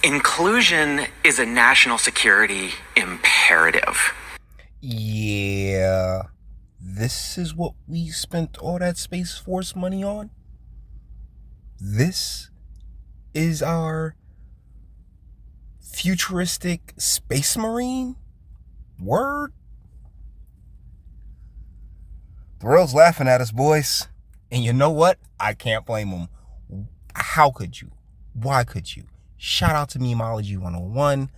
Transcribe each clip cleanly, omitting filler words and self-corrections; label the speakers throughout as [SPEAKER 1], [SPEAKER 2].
[SPEAKER 1] Inclusion is a national security imperative.
[SPEAKER 2] Yeah, this is what we spent all that Space Force money on? This is our futuristic space marine? Word? The world's laughing at us, boys. And you know what? I can't blame them. How could you? Why could you? Shout out to Memology 101.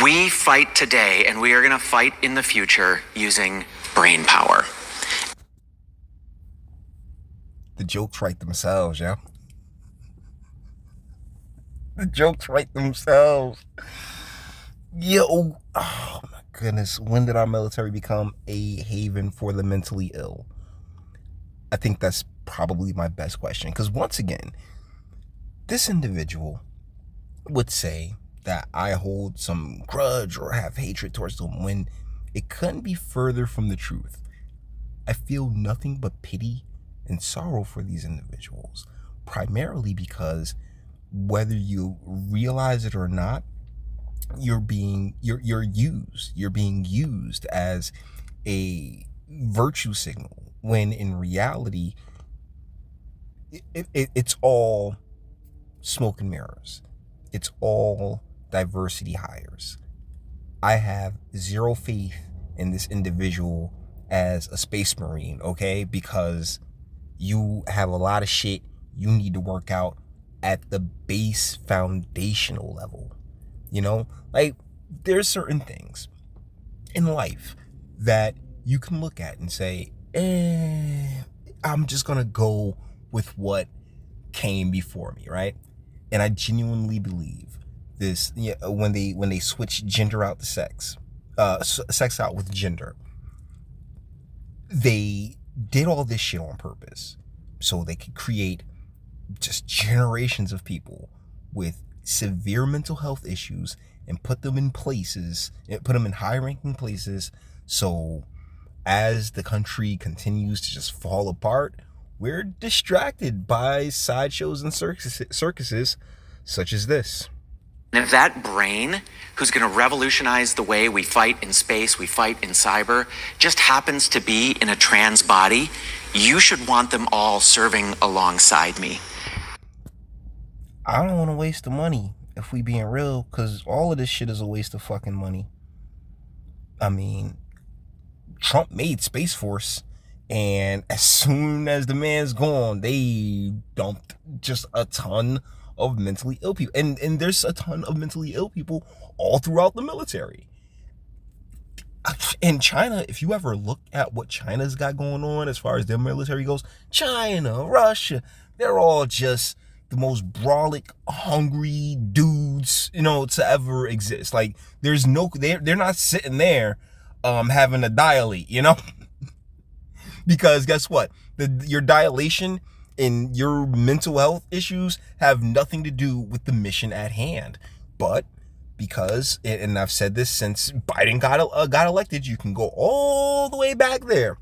[SPEAKER 1] We fight today, and we are going to fight in the future using brain power.
[SPEAKER 2] The jokes write themselves, yeah? The jokes write themselves. Yo, oh my goodness. When did our military become a haven for the mentally ill? I think that's probably my best question. Because once again, this individual would say that I hold some grudge or have hatred towards them when it couldn't be further from the truth. I feel nothing but pity and sorrow for these individuals, primarily because whether you realize it or not, you're being used as a virtue signal, when in reality it's all smoke and mirrors. It's all diversity hires. I have zero faith in this individual as a space marine, okay? Because you have a lot of shit you need to work out at the base foundational level. You know, like there's certain things in life that you can look at and say, I'm just gonna go with what came before me, right? And I genuinely believe this. Yeah, when they switch gender out to sex, sex out with gender, they did all this shit on purpose so they could create just generations of people with severe mental health issues and put them in high ranking places. So as the country continues to just fall apart, we're distracted by sideshows and circuses such as this.
[SPEAKER 1] And if that brain, who's going to revolutionize the way we fight in space, we fight in cyber, just happens to be in a trans body, you should want them all serving alongside me.
[SPEAKER 2] I don't want to waste the money, if we being real, because all of this shit is a waste of fucking money. I mean, Trump made Space Force, and as soon as the man's gone, they dumped just a ton of mentally ill people. And there's a ton of mentally ill people all throughout the military. In China, if you ever look at what China's got going on as far as their military goes, China, Russia, they're all just the most brolic, hungry dudes, to ever exist. Like, there's no, they're not sitting there having a dilate, because guess what? Your dilation and your mental health issues have nothing to do with the mission at hand. But because, and I've said this since Biden got elected, you can go all the way back there.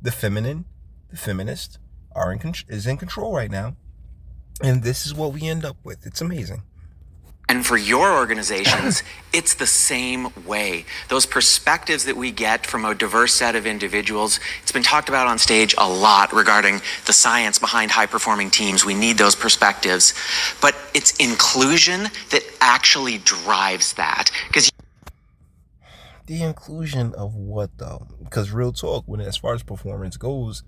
[SPEAKER 2] The feminist is in control right now. And this is what we end up with. It's amazing.
[SPEAKER 1] And for your organizations, it's the same way. Those perspectives that we get from a diverse set of individuals, it's been talked about on stage a lot regarding the science behind high-performing teams. We need those perspectives. But it's inclusion that actually drives that. Because
[SPEAKER 2] the inclusion of what, though? Because real talk, as far as performance goes,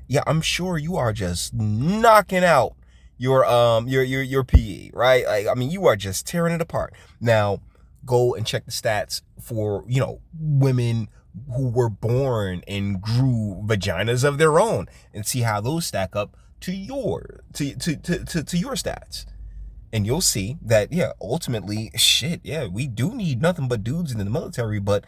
[SPEAKER 2] yeah, I'm sure you are just knocking out your PE, right? Like, I mean, you are just tearing it apart. Now, go and check the stats for, women who were born and grew vaginas of their own, and see how those stack up to your stats. And you'll see that, yeah, ultimately, we do need nothing but dudes in the military, but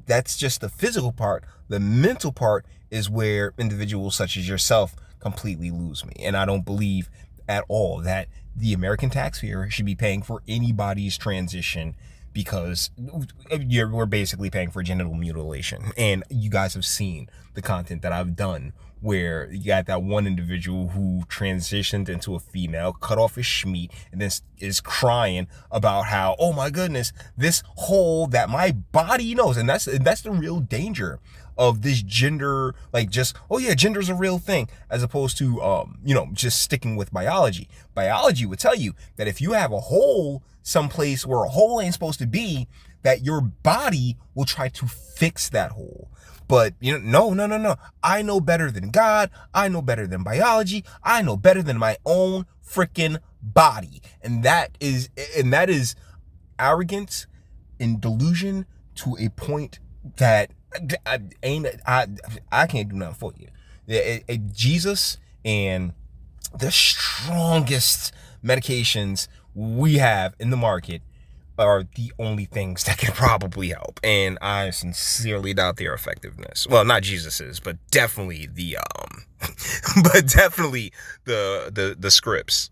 [SPEAKER 2] that's just the physical part. The mental part is where individuals such as yourself completely lose me. And I don't believe at all that the American taxpayer should be paying for anybody's transition because we're basically paying for genital mutilation. And you guys have seen the content that I've done where you got that one individual who transitioned into a female, cut off his schmeat, and then is crying about how, oh my goodness, this hole that my body knows. And that's the real danger of this gender, like just, oh yeah, gender's a real thing, as opposed to, just sticking with biology. Biology would tell you that if you have a hole someplace where a hole ain't supposed to be, that your body will try to fix that hole. But, no. I know better than God. I know better than biology. I know better than my own freaking body. And that is arrogance and delusion to a point that I can't do nothing for you. Jesus and the strongest medications we have in the market are the only things that can probably help, and I sincerely doubt their effectiveness. Well, not Jesus's, but definitely the scripts.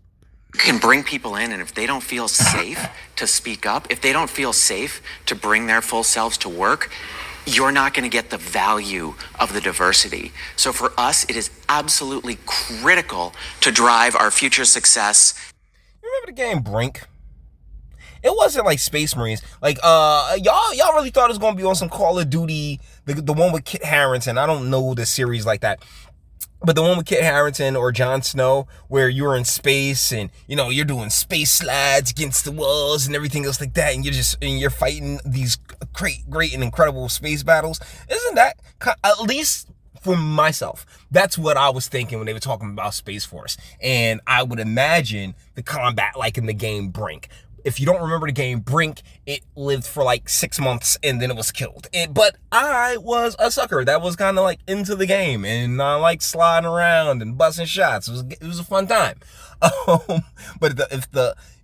[SPEAKER 1] You can bring people in, and if they don't feel safe to speak up, if they don't feel safe to bring their full selves to work, you're not going to get the value of the diversity. So for us, it is absolutely critical to drive our future success.
[SPEAKER 2] Remember the game Brink? It wasn't like Space Marines. Like, y'all really thought it was gonna be on some Call of Duty, the one with Kit Harington. I don't know the series like that, but the one with Kit Harington or Jon Snow, where you're in space and you're doing space slides against the walls and everything else like that, and you're fighting these great and incredible space battles. Isn't that, at least for myself, that's what I was thinking when they were talking about Space Force? And I would imagine the combat like in the game Brink. If you don't remember the game Brink, it lived for like 6 months and then it was killed. But I was a sucker that was kind of like into the game, and I like sliding around and busting shots. It was a fun time. But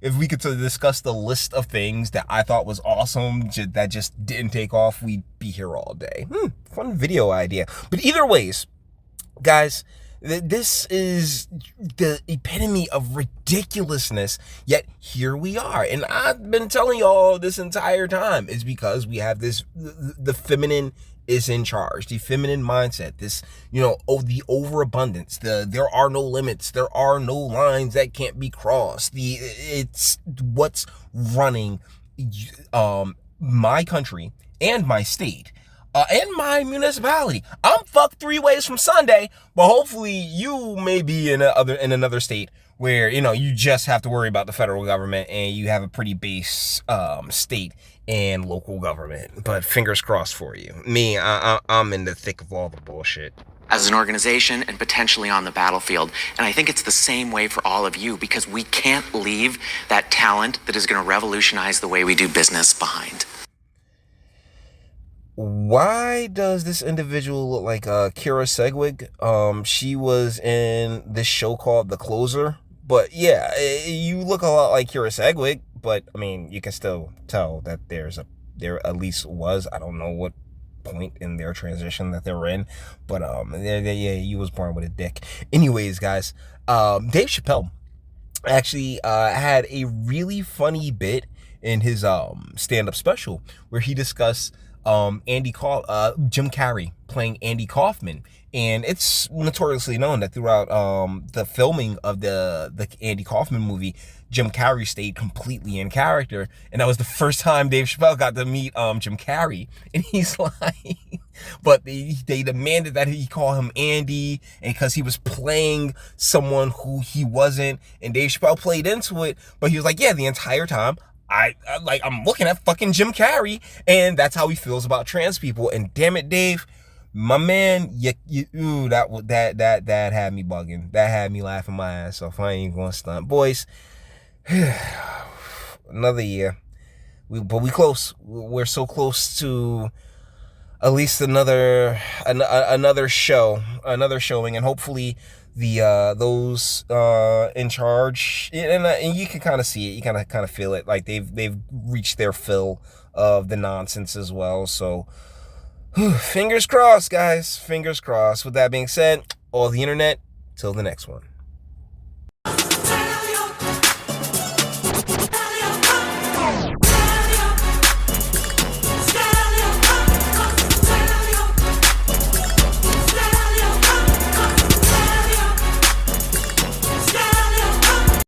[SPEAKER 2] if we could discuss the list of things that I thought was awesome that just didn't take off, we'd be here all day. Fun video idea. But either ways, guys, this is the epitome of ridiculousness, yet here we are. And I've been telling y'all this entire time is because we have this, the feminine is in charge, the feminine mindset, this, the overabundance, there are no limits, there are no lines that can't be crossed. It's what's running my country and my state. And my municipality. I'm fucked 3 ways from Sunday, but hopefully you may be in another state where, you just have to worry about the federal government and you have a pretty base state and local government. But fingers crossed for you. Me, I'm in the thick of all the bullshit.
[SPEAKER 1] As an organization and potentially on the battlefield. And I think it's the same way for all of you, because we can't leave that talent that is going to revolutionize the way we do business behind.
[SPEAKER 2] Why does this individual look like Kira Segwig? She was in this show called The Closer. But yeah, you look a lot like Kira Segwig, but I mean, you can still tell that there at least was, I don't know what point in their transition that they were in, but yeah, he was born with a dick. Anyways, guys, Dave Chappelle actually had a really funny bit in his stand-up special where he discussed Jim Carrey playing Andy Kaufman. And it's notoriously known that throughout the filming of the Andy Kaufman movie, Jim Carrey stayed completely in character. And that was the first time Dave Chappelle got to meet Jim Carrey. And he's like, but they demanded that he call him Andy, and because he was playing someone who he wasn't. And Dave Chappelle played into it, but he was like, yeah, the entire time I'm looking at fucking Jim Carrey, and that's how he feels about trans people. And damn it, Dave, my man, that had me bugging. That had me laughing my ass off. I ain't gonna stunt, boys. Another year, but we close. We're so close to at least another showing, and hopefully those in charge, and you can kind of see it, you kind of feel it, like they've reached their fill of the nonsense as well. So fingers crossed, guys, fingers crossed. With that being said, all the internet, till the next one.